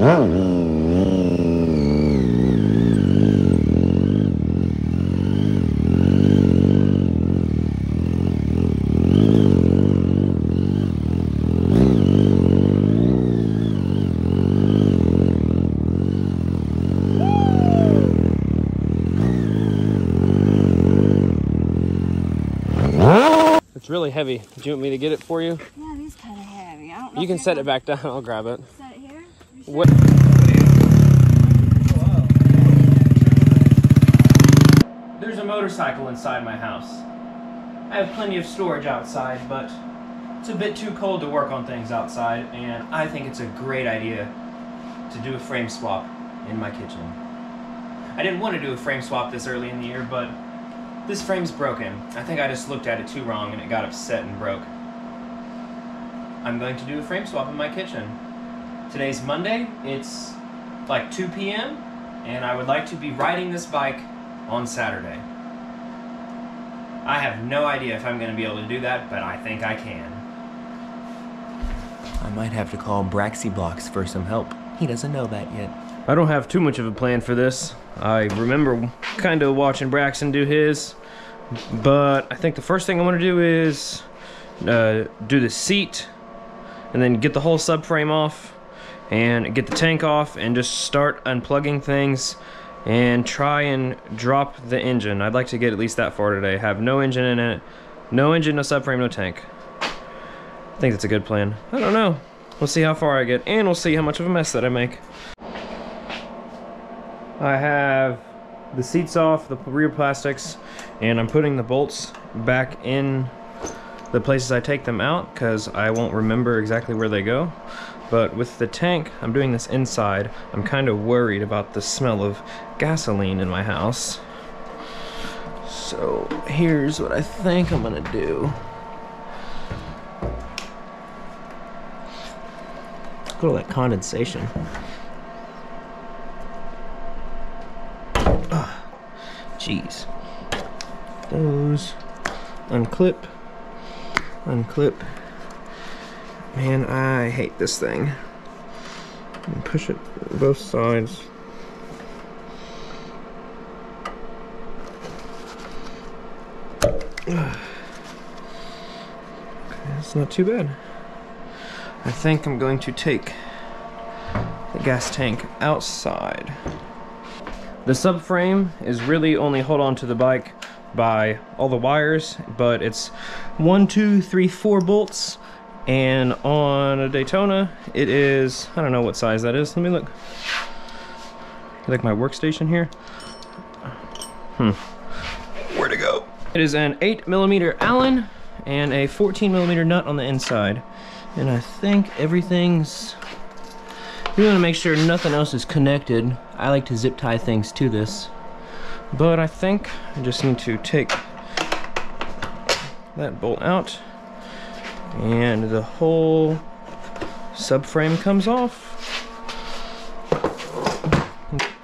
It's really heavy. Do you want me to get it for you? Yeah, it is kind of heavy. I don't know. You can set it back down. I'll grab it. Set it here? What? There's a motorcycle inside my house. I have plenty of storage outside, but it's a bit too cold to work on things outside, and I think it's a great idea to do a frame swap in my kitchen. I didn't want to do a frame swap this early in the year, but this frame's broken. I think I just looked at it too wrong and it got upset and broke. I'm going to do a frame swap in my kitchen. Today's Monday, it's like 2 p.m. and I would like to be riding this bike on Saturday. I have no idea if I'm going to be able to do that, but I think I can. I might have to call Braxy Blocks for some help. He doesn't know that yet. I don't have too much of a plan for this. I remember kind of watching Braxton do his, but I think the first thing I want to do is do the seat and then get the whole subframe off and get the tank off and just start unplugging things and try and drop the engine. I'd like to get at least that far today. Have no engine in it. No engine, no subframe, no tank. I think that's a good plan. I don't know. We'll see how far I get, and we'll see how much of a mess that I make. I have the seats off, the rear plastics, and I'm putting the bolts back in the places I take them out because I won't remember exactly where they go. But with the tank, I'm doing this inside. I'm kind of worried about the smell of gasoline in my house. So here's what I think I'm gonna do. Look at all that condensation. Jeez. Those. Unclip. Unclip. Man, I hate this thing. And push it both sides. Okay, that's not too bad. I think I'm going to take the gas tank outside. The subframe is really only hold on to the bike by all the wires, but it's 1, 2, 3, 4 bolts, and on a Daytona it is, I don't know what size that is. Let me look. Like my workstation here. Where'd it go? It is an 8mm Allen and a 14mm nut on the inside, and I think everything's. You want to make sure nothing else is connected. I like to zip tie things to this, but I think I just need to take that bolt out and the whole subframe comes off.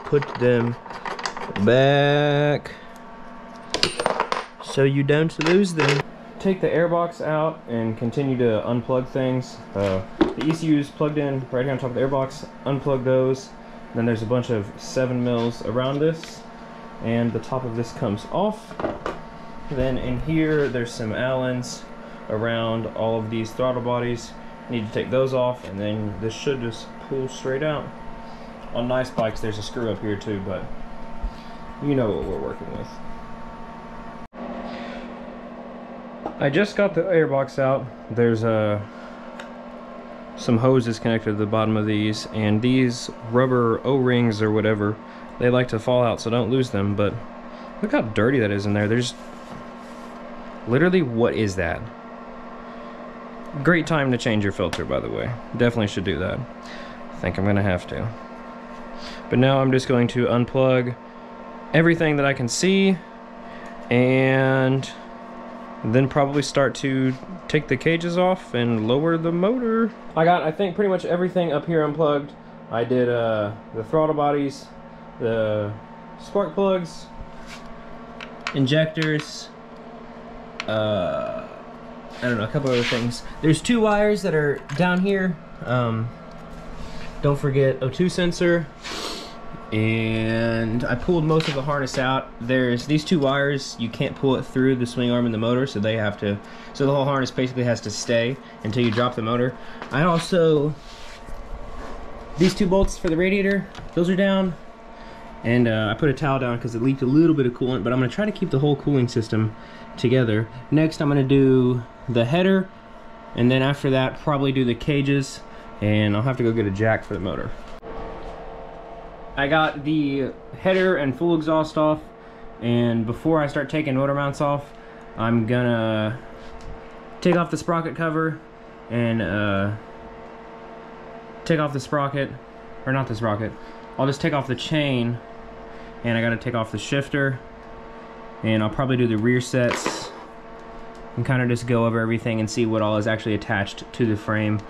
Put them back so you don't lose them. Take the airbox out and continue to unplug things. The ECU is plugged in right here on top of the airbox. Unplug those. Then there's a bunch of 7mm around this, and the top of this comes off. Then in here there's some Allens around all of these throttle bodies. Need to take those off, and then this should just pull straight out. On nice bikes there's a screw up here too, but you know what we're working with. I just got the airbox out. There's some hoses connected to the bottom of these, and these rubber O-rings or whatever, they like to fall out, so don't lose them. But look how dirty that is in there. There's literally, what is that? Great time to change your filter, by the way. Definitely should do that. I think I'm gonna have to. But now I'm just going to unplug everything that I can see, and then probably start to take the cages off and lower the motor. I got, I think, pretty much everything up here unplugged. I did the throttle bodies, the spark plugs, injectors, I don't know, a couple other things. There's 2 wires that are down here. Don't forget O2 sensor. And I pulled most of the harness out. There's these two wires, you can't pull it through the swing arm and the motor, so they have to, so the whole harness basically has to stay until you drop the motor. I also, these two bolts for the radiator, those are down. And I put a towel down because it leaked a little bit of coolant, but I'm gonna try to keep the whole cooling system together. Next, I'm gonna do the header, and then after that, probably do the cages, and I'll have to go get a jack for the motor. I got the header and full exhaust off, and before I start taking motor mounts off, I'm gonna take off the sprocket cover and take off the sprocket, or not the sprocket, I'll just take off the chain, and I gotta take off the shifter, and I'll probably do the rear sets and kind of just go over everything and see what all is actually attached to the frame.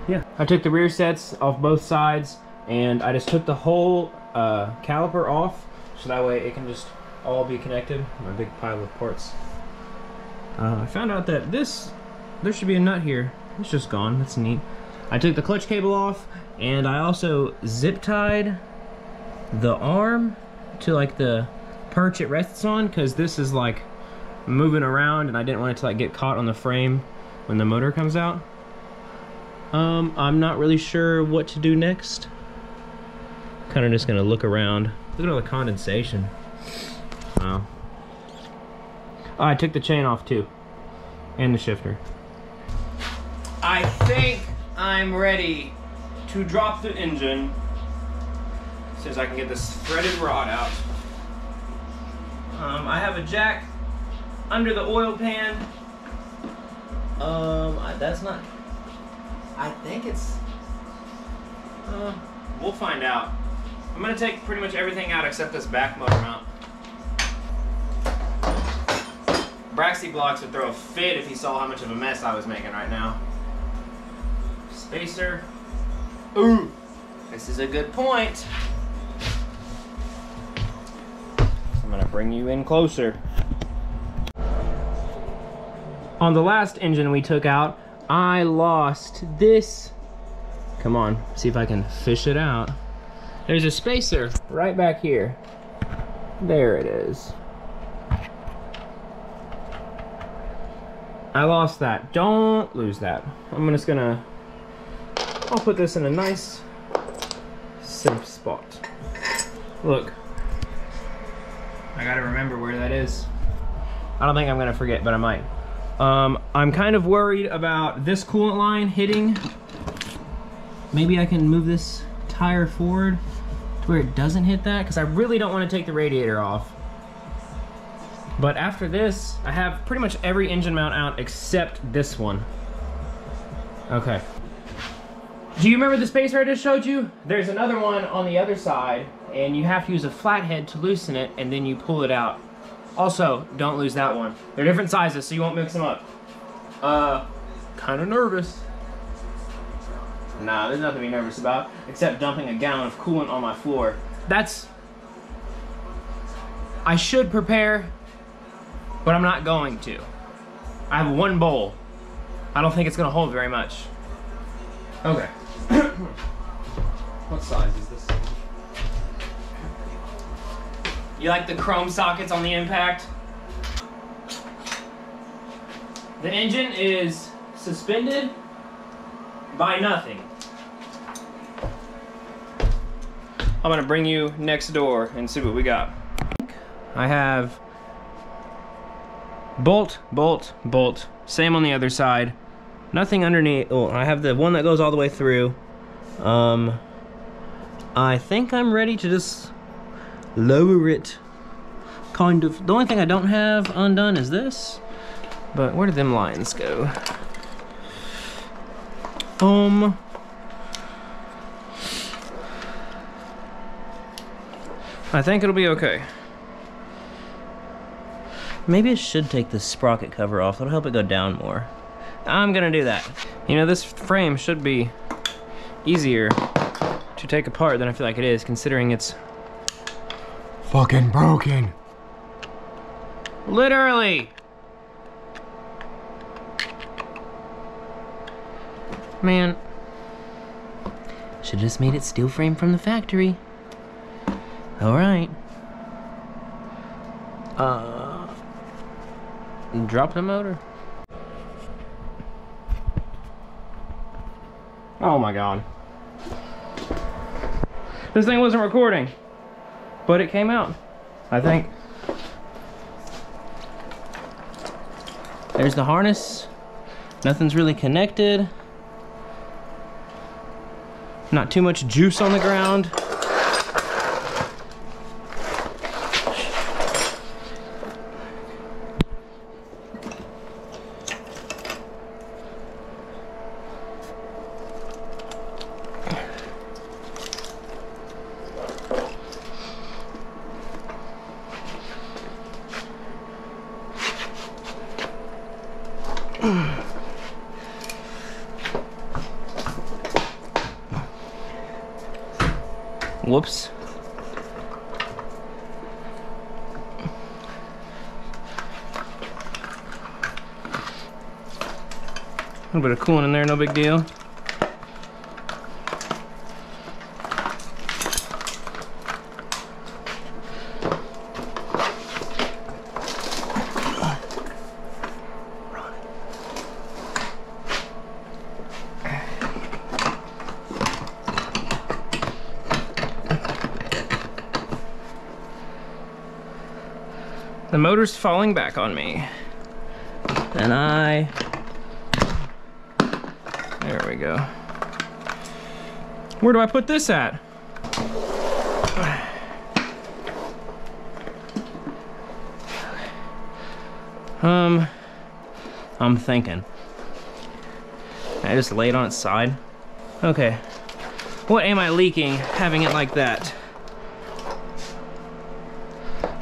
Yeah, I took the rear sets off both sides, and I just took the whole caliper off, so that way it can just all be connected. My big pile of parts. I found out that there should be a nut here. It's just gone, that's neat. I took the clutch cable off, and I also zip tied the arm to like the perch it rests on, because this is like moving around and I didn't want it to like get caught on the frame when the motor comes out. I'm not really sure what to do next. Kind of just gonna look around. Look at all the condensation. Wow. Oh, I took the chain off too, and the shifter. I think I'm ready to drop the engine, since I can get this threaded rod out. I have a jack under the oil pan. That's not, I think it's, we'll find out. I'm gonna take pretty much everything out except this back motor mount. Braxy Blocks would throw a fit if he saw how much of a mess I was making right now. Spacer. Ooh, this is a good point. I'm gonna bring you in closer. On the last engine we took out, I lost this. Come on, see if I can fish it out. There's a spacer right back here. There it is. I lost that. Don't lose that. I'm just gonna, I'll put this in a nice, safe spot. Look, I gotta remember where that is. I don't think I'm gonna forget, but I might. I'm kind of worried about this coolant line hitting. Maybe I can move this tire forward to where it doesn't hit that, because I really don't want to take the radiator off. But after this, I have pretty much every engine mount out except this one. Okay. Do you remember the spacer I just showed you? There's another one on the other side, and you have to use a flathead to loosen it, and then you pull it out. Also, don't lose that one. They're different sizes, so you won't mix them up. Kind of nervous. Nah, there's nothing to be nervous about, except dumping a gallon of coolant on my floor. That's... I should prepare, but I'm not going to. I have one bowl. I don't think it's gonna hold very much. Okay. What size is this? You like the chrome sockets on the impact? The engine is suspended by nothing. I'm gonna bring you next door and see what we got. I have bolt, bolt, bolt. Same on the other side. Nothing underneath. Oh, I have the one that goes all the way through. I think I'm ready to just lower it. Kind of. The only thing I don't have undone is this. But where did them lines go? I think it'll be okay. Maybe I should take the sprocket cover off. That'll help it go down more. I'm gonna do that. You know, this frame should be easier to take apart than I feel like it is, considering it's fucking broken. Literally. Man, Should've just made it steel frame from the factory. Alright. Drop the motor. Oh my god. This thing wasn't recording, but it came out, I think. There's the harness. Nothing's really connected. Not too much juice on the ground. Whoops. A little bit of coolant in there, no big deal. The motor's falling back on me. And there we go. Where do I put this at? I'm thinking. I just lay it on its side. Okay. What am I leaking having it like that?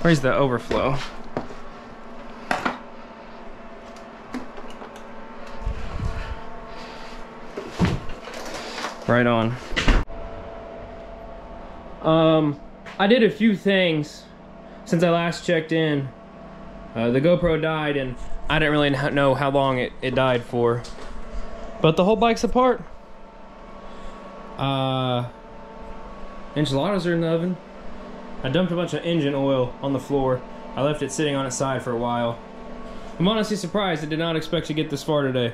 Where's the overflow? Right on. I did a few things since I last checked in. The GoPro died and I didn't really know how long it died for. But the whole bike's apart. Enchiladas are in the oven. I dumped a bunch of engine oil on the floor. I left it sitting on its side for a while. I'm honestly surprised. I did not expect to get this far today.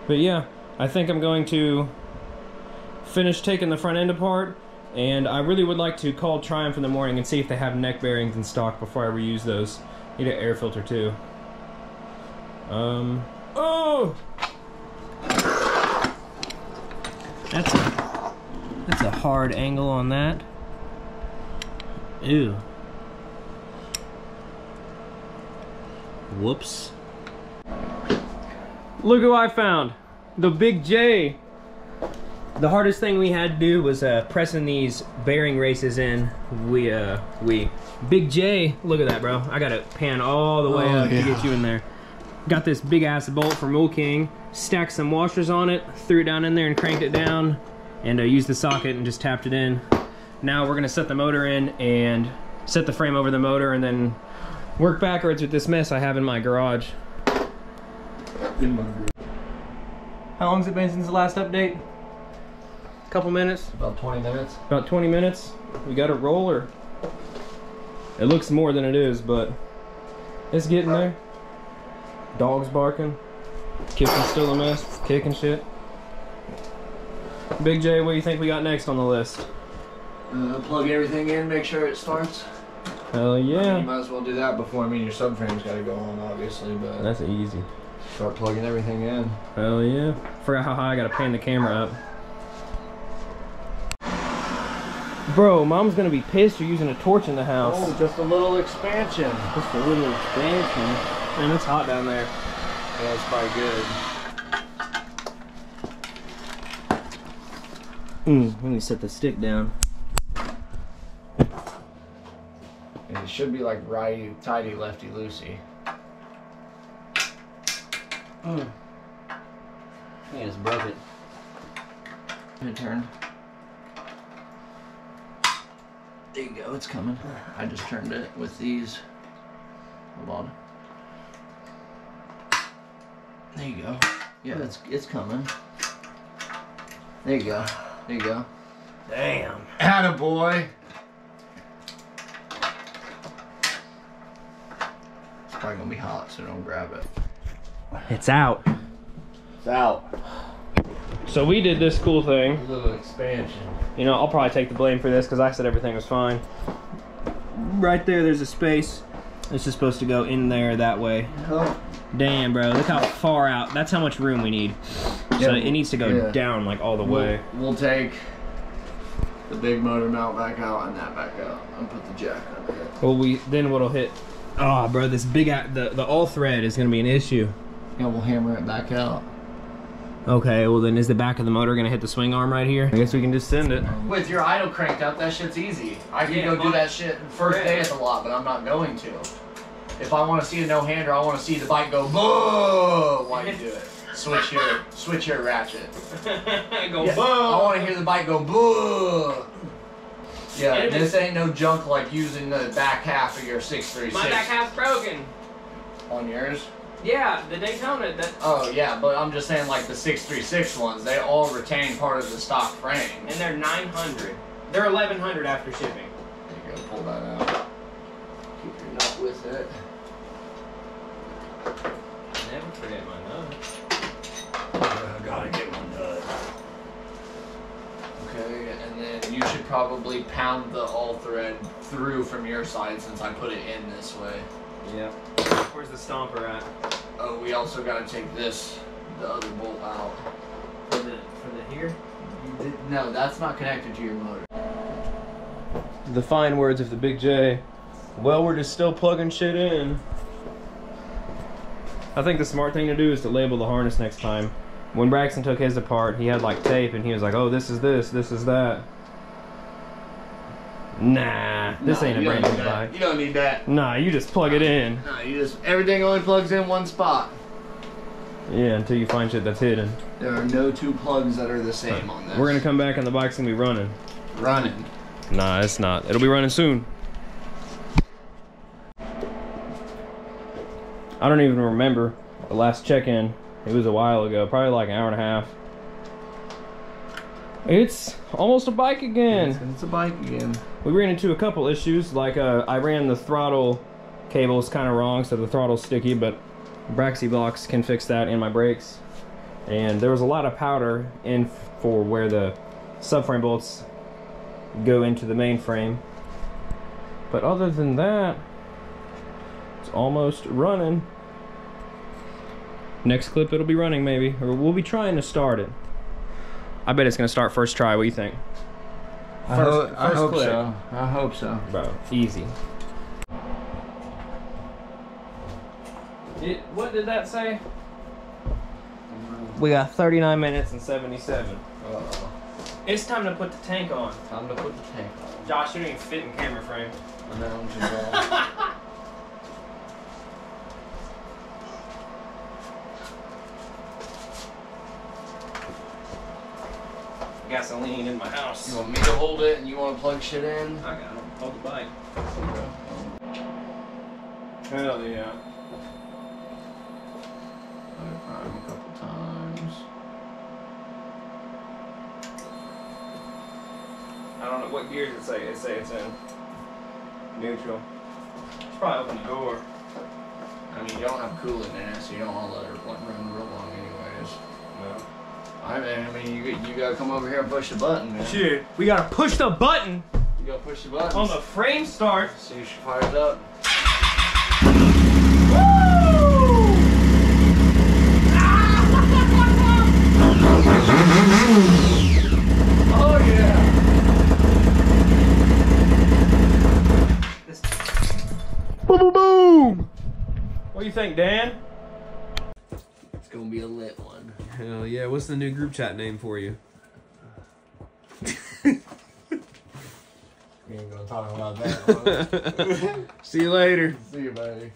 But yeah, I think I'm going to finish taking the front end apart, and I really would like to call Triumph in the morning and see if they have neck bearings in stock before I reuse those. Need an air filter too. Oh! That's a hard angle on that. Ew. Whoops. Look who I found. The Big J. The hardest thing we had to do was pressing these bearing races in. Big J, look at that, bro. I got to pan all the way up to get you in there. Got this big ass bolt from Wool King, stacked some washers on it, threw it down in there and cranked it down, and used the socket and just tapped it in. Now we're gonna set the motor in and set the frame over the motor and then work backwards with this mess I have in my garage. How long's it been since the last update? A couple minutes? About 20 minutes. About 20 minutes. We got a roller. It looks more than it is, but it's getting there. Dogs barking. Kitchen's still a mess. Kicking shit. Big J, what do you think we got next on the list? Plug everything in, make sure it starts. Hell yeah. I mean, you might as well do that before. I mean, your subframe's got to go on, obviously, but that's easy. Start plugging everything in. Hell yeah. Forgot how high I got to pan the camera up. Bro, Mom's gonna be pissed you're using a torch in the house. Oh, just a little expansion. Just a little expansion. Man, it's hot down there. Yeah, it's probably good. Let me set the stick down. And it should be like righty, tighty, lefty, loosey. Yeah, just broke it. Good turn. There you go, it's coming. I just turned it with these. Hold on. There you go. Yeah, it's coming. There you go. There you go. Damn. Attaboy. It's probably gonna be hot, so don't grab it. It's out. It's out. So we did this cool thing. A little expansion. You know, I'll probably take the blame for this because I said everything was fine. Right there, there's a space. This is supposed to go in there that way. Oh. Damn, bro, look how far out. That's how much room we need. So it needs to go down like all the way. We'll take the big motor mount back out and that back out and put the jack on it. Well, then what'll hit? Oh, bro, this big the all thread is gonna be an issue. Yeah, we'll hammer it back out. Okay, well then is the back of the motor gonna hit the swing arm right here? I guess we can just send it. With your idle cranked up, that shit's easy. I can go do that shit first day at the lot, but I'm not going to. If I want to see a no-hander, I want to see the bike go boom while you do it. Switch your ratchet. Go boom. I want to hear the bike go boom. Yeah, this ain't no junk like using the back half of your 636. My back half's broken. On yours? Yeah, the Daytona. Oh yeah, but I'm just saying like the 636 ones, they all retain part of the stock frame. And they're 900. They're 1100 after shipping. There you go, pull that out. Keep your nut with it. Never forget my nut. I gotta get one done. Okay, and then you should probably pound the all thread through from your side since I put it in this way. Yeah. Where's the stomper at? Oh, we also gotta take the other bolt out. For the here? No, that's not connected to your motor. The fine words of the Big J. Well, we're just still plugging shit in. I think the smart thing to do is to label the harness next time. When Braxton took his apart, he had like tape and he was like, oh, this is this is that. Nah, this ain't a brand new bike. You don't need that. Nah, you just plug it in. Nah, everything only plugs in one spot. Yeah, until you find shit that's hidden. There are no two plugs that are the same on this. We're gonna come back and the bike's gonna be running. Running. Nah, it's not. It'll be running soon. I don't even remember the last check-in. It was a while ago, probably like an hour and a half. It's almost a bike again. It's a bike again. We ran into a couple issues, like I ran the throttle cables kind of wrong, so the throttle's sticky, but Braxy blocks can fix that in my brakes. And there was a lot of powder in for where the subframe bolts go into the main frame. But other than that, it's almost running. Next clip it'll be running maybe, or we'll be trying to start it. I bet it's gonna start first try. What do you think? I hope so. I hope so. Bro, easy. What did that say? We got 39 minutes and 77. Uh-oh. It's time to put the tank on. Time to put the tank on. Josh, you don't even fit in camera frame. And then I'm just Gasoline in my house. You want me to hold it and you want to plug shit in? I got it. Hold the bike. Hell yeah. Let it prime a couple times. I don't know what gear does it say. It say it's in neutral. Should probably open the door. I mean, you don't have coolant in it, so you don't want to let it run real long anyways. No. I mean, you gotta come over here and push the button, man. Shit, we gotta push the button You gotta push the button. on the frame start. See if she fires up. Oh yeah! Boom, boom, boom! What do you think, Dan? It's gonna be a lit one. Hell yeah, what's the new group chat name for you? We ain't gonna talk about that one. See you later. See you, buddy.